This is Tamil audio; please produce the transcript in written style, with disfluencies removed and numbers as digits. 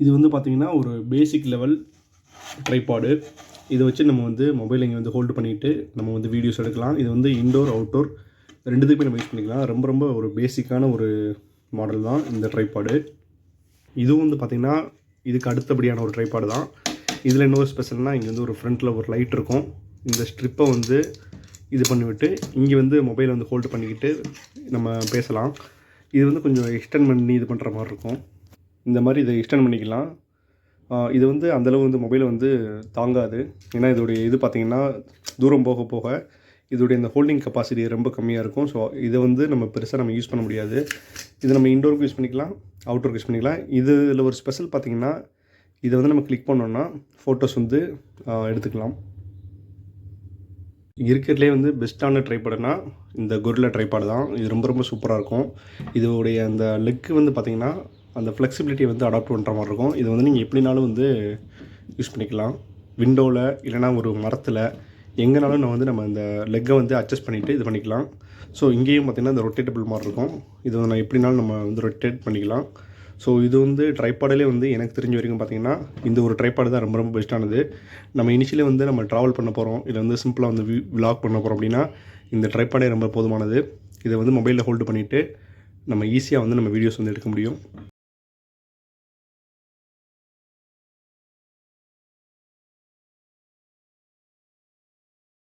இது வந்து பார்த்திங்கன்னா ஒரு பேசிக் லெவல் ட்ரைபாடு. இதை வச்சு நம்ம வந்து மொபைல் இங்கே வந்து ஹோல்டு பண்ணிவிட்டு நம்ம வந்து வீடியோஸ் எடுக்கலாம். இது வந்து இன்டோர் அவுட்டோர் ரெண்டுத்துக்குமே நம்ம யூஸ் பண்ணிக்கலாம். ரொம்ப ரொம்ப ஒரு பேசிக்கான ஒரு மாடல் தான் இந்த ட்ரைபாடு. இதுவும் வந்து பார்த்திங்கன்னா இதுக்கு அடுத்தபடியான ஒரு ட்ரைபாடு தான். இதில் இன்னொரு ஸ்பெஷல்னால் இங்கே வந்து ஒரு ஃப்ரண்ட்டில் ஒரு லைட் இருக்கும். இந்த ஸ்ட்ரிப்பை வந்து இது பண்ணிவிட்டு இங்கே வந்து மொபைலை வந்து ஹோல்டு பண்ணிக்கிட்டு நம்ம பேசலாம். இது வந்து கொஞ்சம் எக்ஸ்டெண்ட் பண்ணி இது பண்ணுற மாதிரி இருக்கும். இந்த மாதிரி இதை எக்ஸ்டெண்ட் பண்ணிக்கலாம். இது வந்து அந்தளவு வந்து மொபைலை வந்து தாங்காது. ஏன்னா இதோடைய இது பார்த்திங்கன்னா தூரம் போக போக இதோடைய இந்த ஹோல்டிங் கெப்பாசிட்டி ரொம்ப கம்மியாக இருக்கும். ஸோ இதை வந்து நம்ம பெருசாக நம்ம யூஸ் பண்ண முடியாது. இதை நம்ம இன்டோருக்கு யூஸ் பண்ணிக்கலாம், அவுட்டோருக்கு யூஸ் பண்ணிக்கலாம். இதில் ஒரு ஸ்பெஷல் பார்த்திங்கன்னா இதை வந்து நம்ம கிளிக் பண்ணோன்னா ஃபோட்டோஸ் வந்து எடுத்துக்கலாம். இருக்கிறதுலே வந்து பெஸ்ட்டான ட்ரைபாடுனா இந்த கொரில்லா ட்ரைபாடு தான். இது ரொம்ப ரொம்ப சூப்பராக இருக்கும். இதோடைய அந்த லெக்கு வந்து பார்த்திங்கன்னா அந்த ஃப்ளெக்சிபிலிட்டி வந்து அடாப்ட் பண்ணுற மாதிரி இருக்கும். இது வந்து நீங்கள் எப்படினாலும் வந்து யூஸ் பண்ணிக்கலாம். விண்டோவில் இல்லைனா ஒரு மரத்தில் எங்கேனாலும் நம்ம இந்த லெக்கை வந்து அட்ஜஸ்ட் பண்ணிவிட்டு இது பண்ணிக்கலாம். ஸோ இங்கேயும் பார்த்திங்கன்னா இந்த ரொட்டேட்டபிள் மாதிரி இருக்கும். இது வந்து நான் எப்படினாலும் நம்ம வந்து ரொட்டேட் பண்ணிக்கலாம். ஸோ இது வந்து ட்ரைபாடிலே வந்து எனக்கு தெரிஞ்ச வரைக்கும் பார்த்திங்கன்னா இந்த ஒரு ட்ரைபாடு தான் ரொம்ப ரொம்ப பெஸ்ட்டானது. நம்ம இனிஷியலி வந்து நம்ம ட்ராவல் பண்ண போகிறோம், இல்லை வந்து சிம்பிளாக வந்து விலாக் பண்ண போகிறோம் அப்படின்னா இந்த ட்ரைபாடே ரொம்ப போதுமானது. இதை வந்து மொபைலில் ஹோல்டு பண்ணிவிட்டு நம்ம ஈஸியாக வந்து நம்ம வீடியோஸ் வந்து எடுக்க முடியும்.